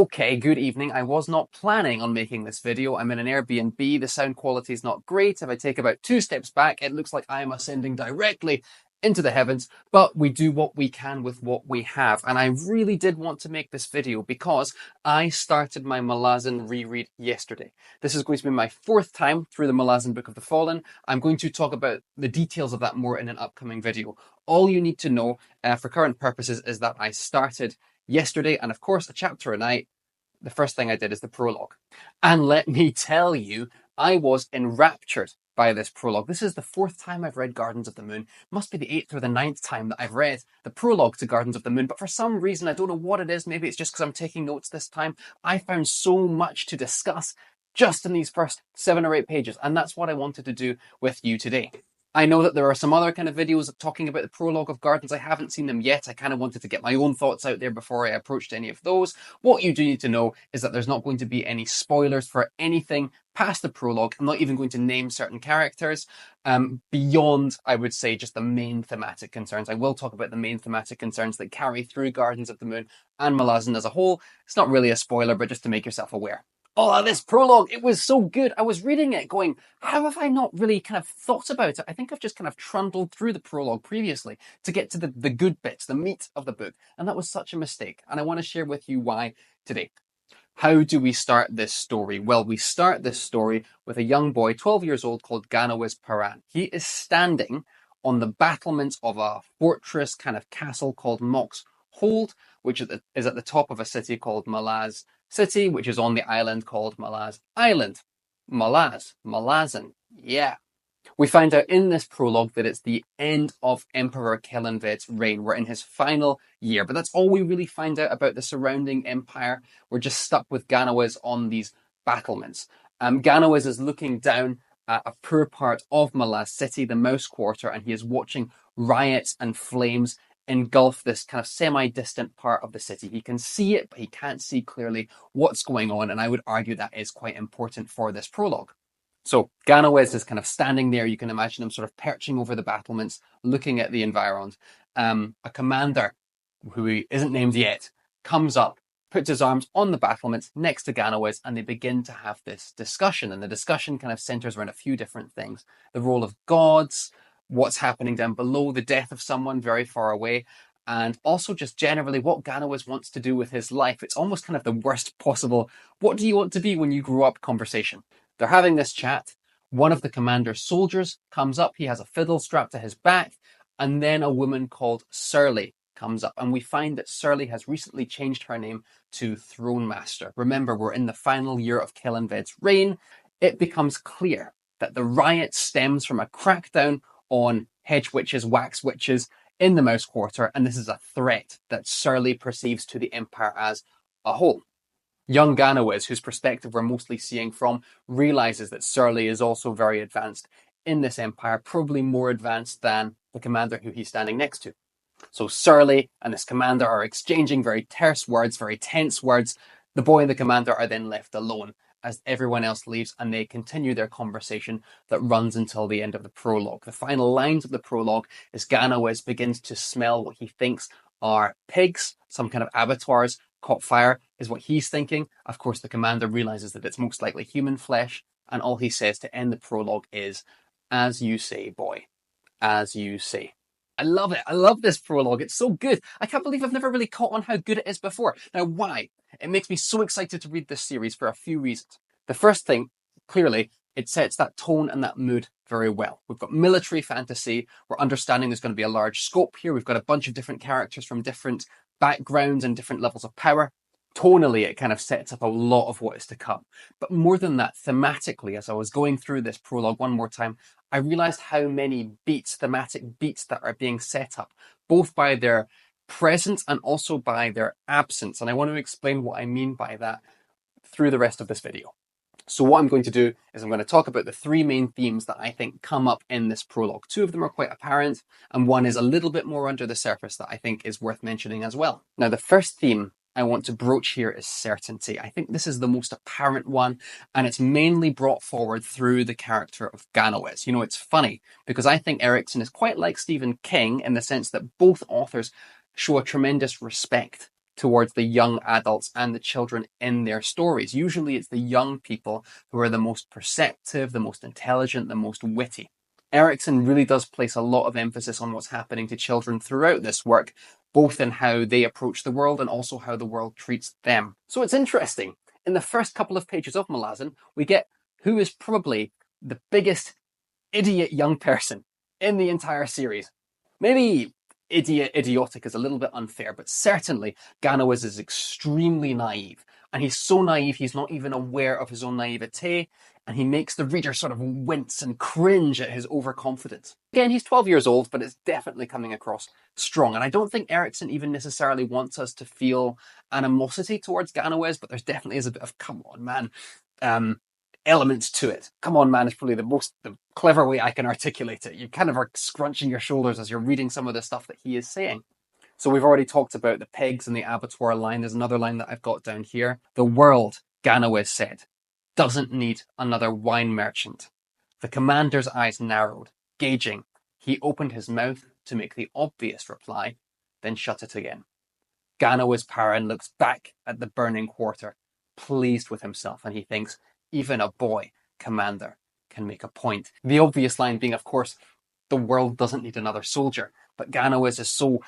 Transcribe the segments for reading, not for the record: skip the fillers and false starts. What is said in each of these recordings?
Okay, good evening. I was not planning on making this video. I'm in an Airbnb. The sound quality is not great. If I take about 2 steps back, it looks like I am ascending directly into the heavens, but we do what we can with what we have. And I really did want to make this video because I started my Malazan reread yesterday. This is going to be my 4th time through the Malazan Book of the Fallen. I'm going to talk about the details of that more in an upcoming video. All you need to know for current purposes is that I started yesterday, and of course a chapter a night. The first thing I did is the prologue, and let me tell you, I was enraptured by this prologue. This is the 4th time I've read Gardens of the Moon. Must be the 8th or the 9th time that I've read the prologue to Gardens of the Moon, but for some reason, I don't know what it is, maybe it's just because I'm taking notes this time, I found so much to discuss just in these first 7 or 8 pages, and that's what I wanted to do with you today. I know that there are some other kind of videos talking about the prologue of Gardens. I haven't seen them yet. I kind of wanted to get my own thoughts out there before I approached any of those. What you do need to know is that there's not going to be any spoilers for anything past the prologue. I'm not even going to name certain characters beyond, I would say, just the main thematic concerns. I will talk about the main thematic concerns that carry through Gardens of the Moon and Malazan as a whole. It's not really a spoiler, but just to make yourself aware. Oh, this prologue, it was so good. I was reading it going, how have I not really kind of thought about it? I think I've just kind of trundled through the prologue previously to get to the good bits, the meat of the book. And that was such a mistake. And I want to share with you why today. How do we start this story? Well, we start this story with a young boy, 12 years old, called Ganawes Paran. He is standing on the battlements of a fortress kind of castle called Mox Hold, which is at the top of a city called Malaz City, which is on the island called Malaz Island. Malazan, yeah. We find out in this prologue that it's the end of Emperor Kelenved's reign. We're in his final year, but that's all we really find out about the surrounding empire. We're just stuck with Ganawes on these battlements. Ganawes is looking down at a poor part of Malaz City, the Mouse Quarter, and he is watching riots and flames engulf this kind of semi-distant part of the city. He can see it, but he can't see clearly what's going on, and I would argue that is quite important for this prologue. So Ganawes is kind of standing there. You can imagine him sort of perching over the battlements, looking at the environs. A commander, who isn't named yet, comes up, puts his arms on the battlements next to Ganawes, and they begin to have this discussion. And the discussion kind of centers around a few different things. The role of gods, what's happening down below, the death of someone very far away, and also just generally what Ganawes wants to do with his life. It's almost kind of the worst possible, what do you want to be when you grow up conversation. They're having this chat. One of the commander's soldiers comes up. He has a fiddle strapped to his back. And then a woman called Surly comes up. And we find that Surly has recently changed her name to Throne Master. Remember, we're in the final year of Kelenved's reign. It becomes clear that the riot stems from a crackdown on hedge witches, wax witches in the Mouse Quarter, and this is a threat that Surly perceives to the Empire as a whole. Young Ganawes, whose perspective we're mostly seeing from, realizes that Surly is also very advanced in this empire, probably more advanced than the commander who he's standing next to. So Surly and this commander are exchanging very terse words, very tense words. The boy and the commander are then left alone as everyone else leaves, and they continue their conversation that runs until the end of the prologue. The final lines of the prologue is Ganawes begins to smell what he thinks are pigs, some kind of abattoirs caught fire, is what he's thinking. Of course, the commander realizes that it's most likely human flesh, and all he says to end the prologue is, "As you say, boy, as you say." I love it. I love this prologue. It's so good. I can't believe I've never really caught on how good it is before. Now, why? It makes me so excited to read this series for a few reasons. The first thing, clearly, it sets that tone and that mood very well. We've got military fantasy. We're understanding there's going to be a large scope here. We've got a bunch of different characters from different backgrounds and different levels of power. Tonally, it kind of sets up a lot of what is to come. But more than that, thematically, as I was going through this prologue one more time, I realized how many beats, thematic beats that are being set up, both by their presence and also by their absence. And I want to explain what I mean by that through the rest of this video. So what I'm going to do is I'm going to talk about the 3 main themes that I think come up in this prologue. 2 of them are quite apparent, and one is a little bit more under the surface that I think is worth mentioning as well. Now, the first theme I want to broach here is certainty. I think this is the most apparent one, and it's mainly brought forward through the character of Ganawes. You know, it's funny, because I think Erikson is quite like Stephen King in the sense that both authors show a tremendous respect towards the young adults and the children in their stories. Usually it's the young people who are the most perceptive, the most intelligent, the most witty. Erikson really does place a lot of emphasis on what's happening to children throughout this work, both in how they approach the world and also how the world treats them. So it's interesting. In the first couple of pages of Malazan, we get who is probably the biggest idiot young person in the entire series. Maybe idiotic is a little bit unfair, but certainly Ganowez is extremely naive. And he's so naive, he's not even aware of his own naivete, and he makes the reader sort of wince and cringe at his overconfidence. Again, he's 12 years old, but it's definitely coming across strong. And I don't think Erikson even necessarily wants us to feel animosity towards Ganowez, but there's definitely is a bit of, come on, man, elements to it. Come on, man, is probably the clever way I can articulate it. You kind of are scrunching your shoulders as you're reading some of the stuff that he is saying. So we've already talked about the pigs and the abattoir line. There's another line that I've got down here. The world, Ganowez said, doesn't need another wine merchant. The commander's eyes narrowed, gauging. He opened his mouth to make the obvious reply, then shut it again. Ganowez Paran looks back at the burning quarter, pleased with himself, and he thinks, even a boy, commander, can make a point. The obvious line being, of course, the world doesn't need another soldier. But Ganowez is so,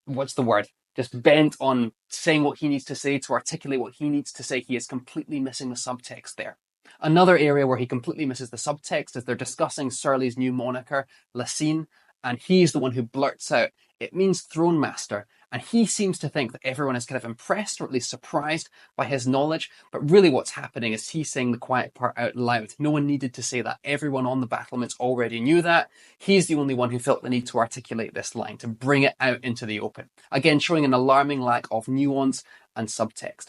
what's the word? Just bent on saying what he needs to say to articulate what he needs to say. He is completely missing the subtext there. Another area where he completely misses the subtext is they're discussing Surly's new moniker, Lacine, and he's the one who blurts out, it means throne master, and he seems to think that everyone is kind of impressed or at least surprised by his knowledge, but really what's happening is he's saying the quiet part out loud. No one needed to say that. Everyone on the battlements already knew that. He's the only one who felt the need to articulate this line, to bring it out into the open. Again, showing an alarming lack of nuance and subtext.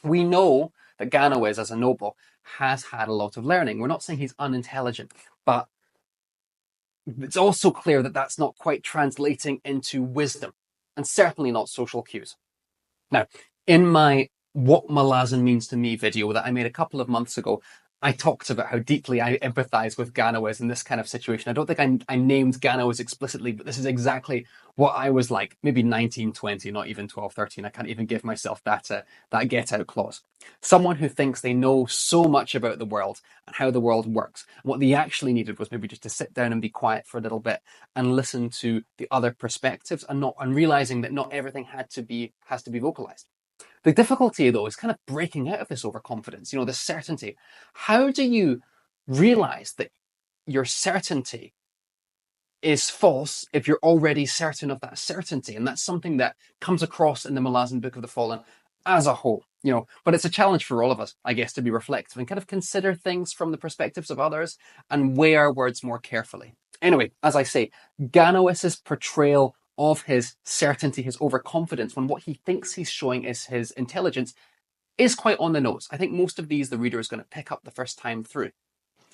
We know that Ganowez, as a noble, has had a lot of learning. We're not saying he's unintelligent, but it's also clear that that's not quite translating into wisdom, and certainly not social cues. Now, in my What Malazan Means to Me video that I made a couple of months ago, I talked about how deeply I empathize with Ganowez in this kind of situation. I don't think I named Ganowez explicitly, but this is exactly what I was like, maybe 19, 20, not even 12, 13. I can't even give myself that get out clause. Someone who thinks they know so much about the world and how the world works. And what they actually needed was maybe just to sit down and be quiet for a little bit and listen to the other perspectives and realizing that not everything has to be vocalized. The difficulty, though, is kind of breaking out of this overconfidence, this certainty. How do you realize that your certainty is false if you're already certain of that certainty? And that's something that comes across in the Malazan Book of the Fallen as a whole, but it's a challenge for all of us, I guess, to be reflective and kind of consider things from the perspectives of others and weigh our words more carefully. Anyway, as I say, Ganowez's portrayal of his certainty, his overconfidence, when what he thinks he's showing is his intelligence, is quite on the nose. I think most of these the reader is going to pick up the first time through.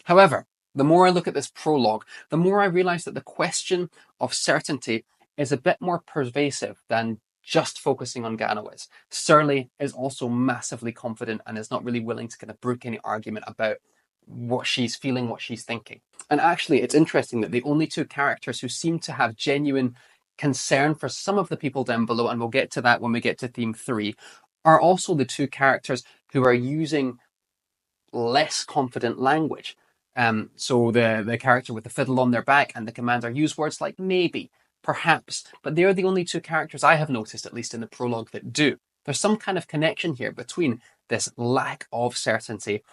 However, the more I look at this prologue, the more I realize that the question of certainty is a bit more pervasive than just focusing on Ganowez. Surly is also massively confident and is not really willing to kind of brook any argument about what she's feeling, what she's thinking. And actually, it's interesting that the only two characters who seem to have genuine concern for some of the people down below, and we'll get to that when we get to theme 3, are also the two characters who are using less confident language. So the character with the fiddle on their back and the commander use words like maybe, perhaps, but they're the only two characters I have noticed, at least in the prologue, that do. There's some kind of connection here between this lack of certainty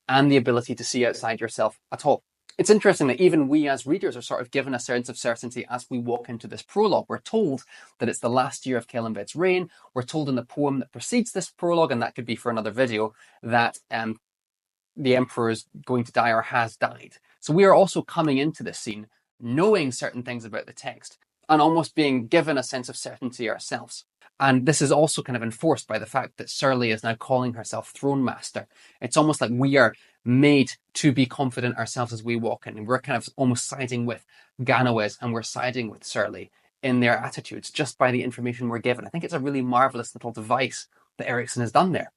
and the ability to see outside yourself at all. It's interesting that even we as readers are sort of given a sense of certainty as we walk into this prologue. We're told that it's the last year of Kellanved's reign. We're told in the poem that precedes this prologue, and that could be for another video, that the emperor is going to die or has died. So we are also coming into this scene knowing certain things about the text and almost being given a sense of certainty ourselves. And this is also kind of enforced by the fact that Surly is now calling herself Throne Master. It's almost like we are made to be confident ourselves as we walk in. And we're kind of almost siding with Ganowez and we're siding with Surly in their attitudes just by the information we're given. I think it's a really marvelous little device that Erikson has done there.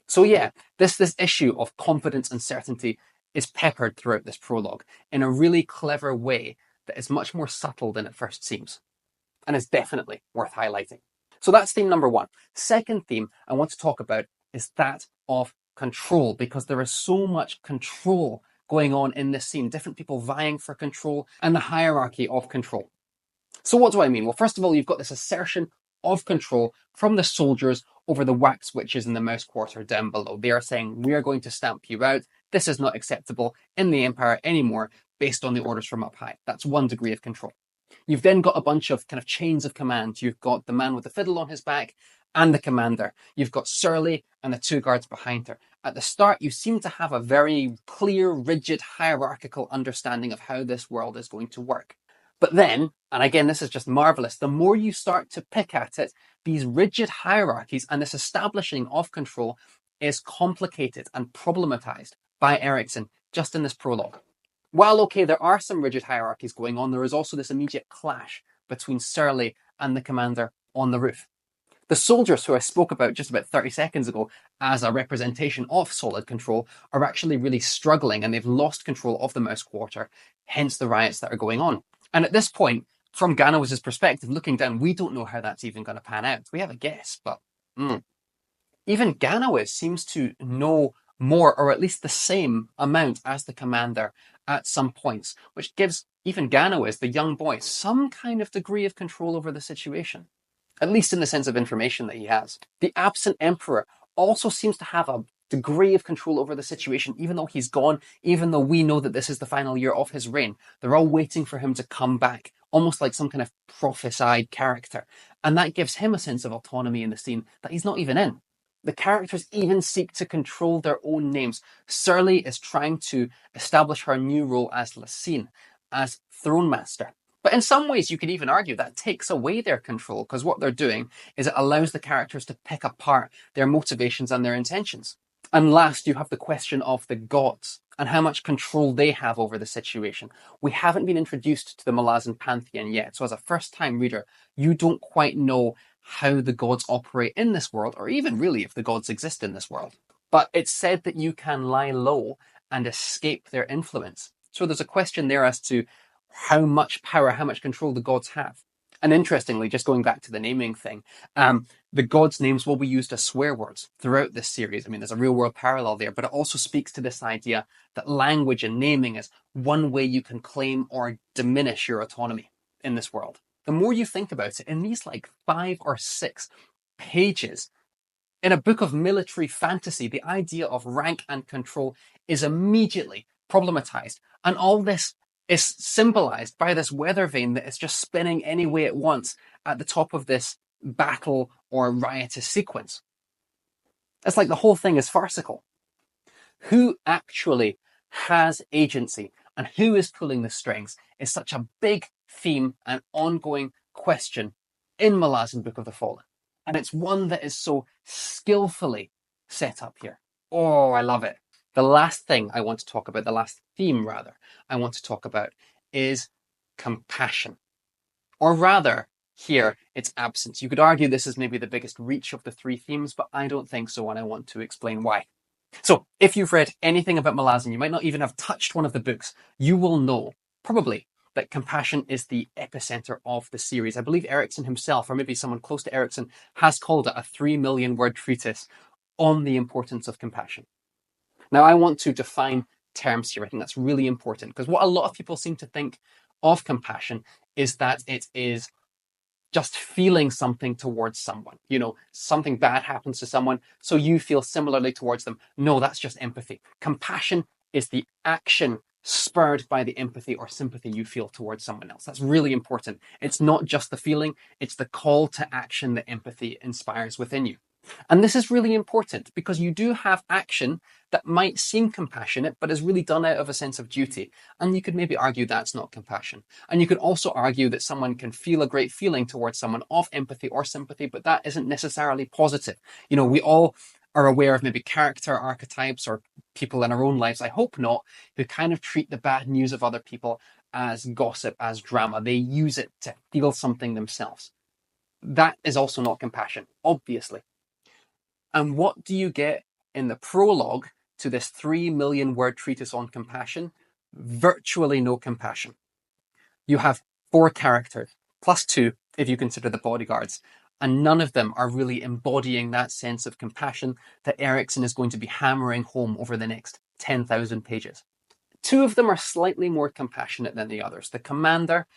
So yeah, this issue of confidence and certainty is peppered throughout this prologue in a really clever way that is much more subtle than it first seems, and is definitely worth highlighting. So that's theme number one. Second theme I want to talk about is that of control, because there is so much control going on in this scene, different people vying for control and the hierarchy of control. So what do I mean? Well, first of all, you've got this assertion of control from the soldiers over the wax witches in the mouse quarter down below. They are saying, we are going to stamp you out. This is not acceptable in the Empire anymore based on the orders from up high. That's one degree of control. You've then got a bunch of kind of chains of command. You've got the man with the fiddle on his back and the commander. You've got Surly and the two guards behind her. At the start, you seem to have a very clear, rigid, hierarchical understanding of how this world is going to work. But then, and again, this is just marvelous, the more you start to pick at it, these rigid hierarchies and this establishing of control is complicated and problematized by Erikson just in this prologue. While, okay, there are some rigid hierarchies going on, there is also this immediate clash between Surly and the commander on the roof. The soldiers who I spoke about just about 30 seconds ago as a representation of solid control are actually really struggling, and they've lost control of the mouse quarter, hence the riots that are going on. And at this point, from Ganow's perspective, looking down, we don't know how that's even going to pan out. We have a guess, but even Ganow seems to know more, or at least the same amount as the commander at some points, which gives even Ganow, the young boy, some kind of degree of control over the situation, at least in the sense of information that he has. The absent emperor also seems to have a degree of control over the situation, even though he's gone, even though we know that this is the final year of his reign. They're all waiting for him to come back, almost like some kind of prophesied character. And that gives him a sense of autonomy in the scene that he's not even in. The characters even seek to control their own names. Surly is trying to establish her new role as Lasine, as Throne Master. But in some ways, you could even argue that takes away their control, because what they're doing is it allows the characters to pick apart their motivations and their intentions. And last, you have the question of the gods and how much control they have over the situation. We haven't been introduced to the Malazan pantheon yet, so as a first-time reader, you don't quite know how the gods operate in this world, or even really if the gods exist in this world. But it's said that you can lie low and escape their influence. So there's a question there as to how much power, how much control the gods have. And interestingly, just going back to the naming thing, the gods' names will be used as swear words throughout this series. I mean, there's a real world parallel there, but it also speaks to this idea that language and naming is one way you can claim or diminish your autonomy in this world. The more you think about it, in these like 5 or 6 pages, in a book of military fantasy, the idea of rank and control is immediately problematized. And all this is symbolized by this weather vane that is just spinning any way it wants at the top of this battle or riotous sequence. It's like the whole thing is farcical. Who actually has agency and who is pulling the strings is such a big theme and ongoing question in Malazan Book of the Fallen. And it's one that is so skillfully set up here. Oh, I love it. The last thing I want to talk about, the last theme rather, I want to talk about is compassion. Or rather, here, it's absence. You could argue this is maybe the biggest reach of the 3 themes, but I don't think so, and I want to explain why. So, if you've read anything about Malazan, you might not even have touched one of the books, you will know, probably, that compassion is the epicenter of the series. I believe Erikson himself, or maybe someone close to Erikson, has called it a 3 million word treatise on the importance of compassion. Now, I want to define terms here. I think that's really important, because what a lot of people seem to think of compassion is that it is just feeling something towards someone. You know, something bad happens to someone, so you feel similarly towards them. No, that's just empathy. Compassion is the action spurred by the empathy or sympathy you feel towards someone else. That's really important. It's not just the feeling, it's the call to action that empathy inspires within you. And this is really important because you do have action that might seem compassionate, but is really done out of a sense of duty. And you could maybe argue that's not compassion. And you could also argue that someone can feel a great feeling towards someone of empathy or sympathy, but that isn't necessarily positive. You know, we all are aware of maybe character archetypes or people in our own lives, I hope not, who kind of treat the bad news of other people as gossip, as drama. They use it to feel something themselves. That is also not compassion, obviously. And what do you get in the prologue to this 3 million word treatise on compassion? Virtually no compassion. You have 4 characters, plus 2 if you consider the bodyguards, And none of them are really embodying that sense of compassion that Erikson is going to be hammering home over the next 10,000 pages. Two of them are slightly more compassionate than the others. The commander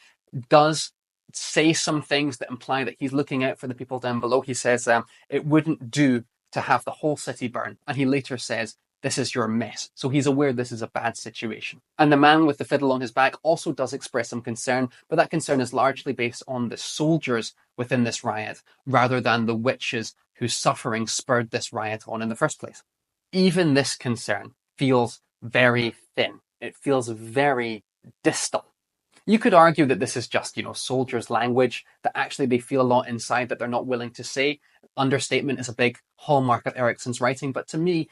does say some things that imply that he's looking out for the people down below. He says it wouldn't do to have the whole city burn. And he later says, this is your mess. So he's aware this is a bad situation. And the man with the fiddle on his back also does express some concern, but that concern is largely based on the soldiers within this riot, rather than the witches whose suffering spurred this riot on in the first place. Even this concern feels very thin. It feels very distal. You could argue that this is just, soldiers' language, that actually they feel a lot inside that they're not willing to say. Understatement is a big hallmark of Erikson's writing, but to me,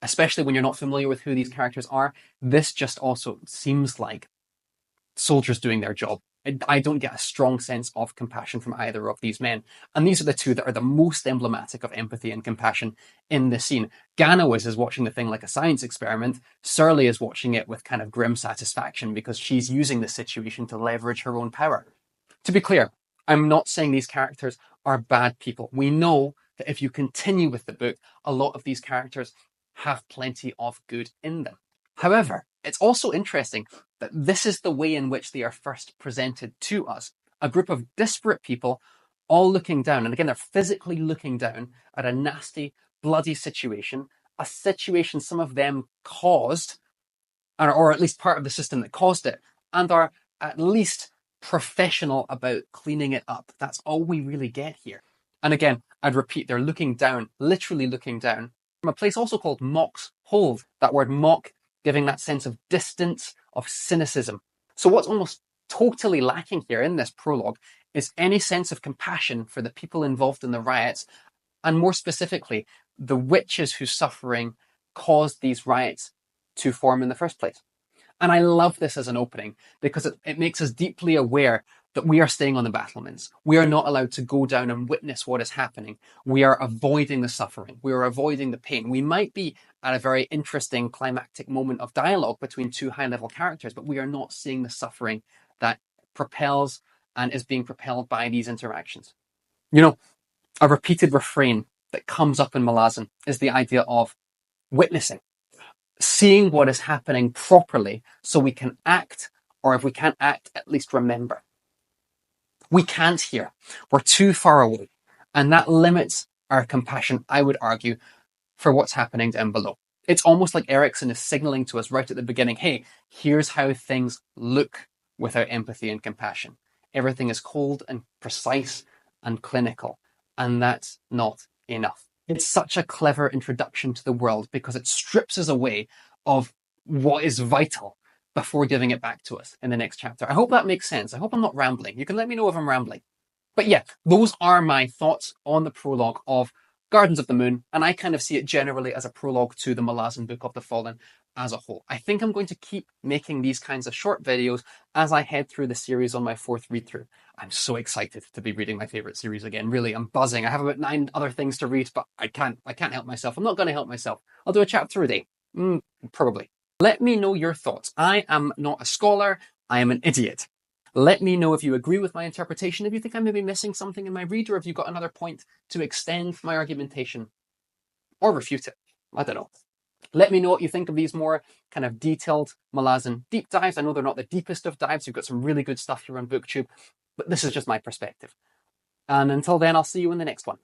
especially when you're not familiar with who these characters are, this just also seems like soldiers doing their job. I don't get a strong sense of compassion from either of these men. And these are the two that are the most emblematic of empathy and compassion in this scene. Ganowis is watching the thing like a science experiment. Surly is watching it with kind of grim satisfaction because she's using the situation to leverage her own power. To be clear, I'm not saying these characters are bad people. We know that if you continue with the book, a lot of these characters have plenty of good in them. However, it's also interesting that this is the way in which they are first presented to us. A group of disparate people all looking down, and again, they're physically looking down at a nasty, bloody situation, a situation some of them caused, or at least part of the system that caused it, and are at least professional about cleaning it up. That's all we really get here. And again, I'd repeat, they're looking down, literally looking down, from a place also called Mock's Hold. That word mock giving that sense of distance, of cynicism. So what's almost totally lacking here in this prologue is any sense of compassion for the people involved in the riots, and more specifically, the witches whose suffering caused these riots to form in the first place. And I love this as an opening because it makes us deeply aware that we are staying on the battlements. We are not allowed to go down and witness what is happening. We are avoiding the suffering. We are avoiding the pain. We might be at a very interesting climactic moment of dialogue between two high-level characters, but we are not seeing the suffering that propels and is being propelled by these interactions. A repeated refrain that comes up in Malazan is the idea of witnessing, seeing what is happening properly so we can act, or if we can't act, at least remember. We can't here. We're too far away. And that limits our compassion, I would argue, for what's happening down below. It's almost like Erikson is signaling to us right at the beginning, hey, here's how things look without empathy and compassion. Everything is cold and precise and clinical, and that's not enough. It's such a clever introduction to the world because it strips us away of what is vital before giving it back to us in the next chapter. I hope that makes sense. I hope I'm not rambling. You can let me know if I'm rambling. But yeah, those are my thoughts on the prologue of Gardens of the Moon, and I kind of see it generally as a prologue to the Malazan Book of the Fallen as a whole. I think I'm going to keep making these kinds of short videos as I head through the series on my fourth read-through. I'm so excited to be reading my favorite series again. Really, I'm buzzing. I have about 9 other things to read, but I can't help myself. I'm not going to help myself. I'll do a chapter a day. Probably. Let me know your thoughts. I am not a scholar. I am an idiot. Let me know if you agree with my interpretation, if you think I may be missing something in my read, or if you've got another point to extend my argumentation or refute it. I don't know. Let me know what you think of these more kind of detailed Malazan deep dives. I know they're not the deepest of dives. You've got some really good stuff here on BookTube, but this is just my perspective. And until then, I'll see you in the next one.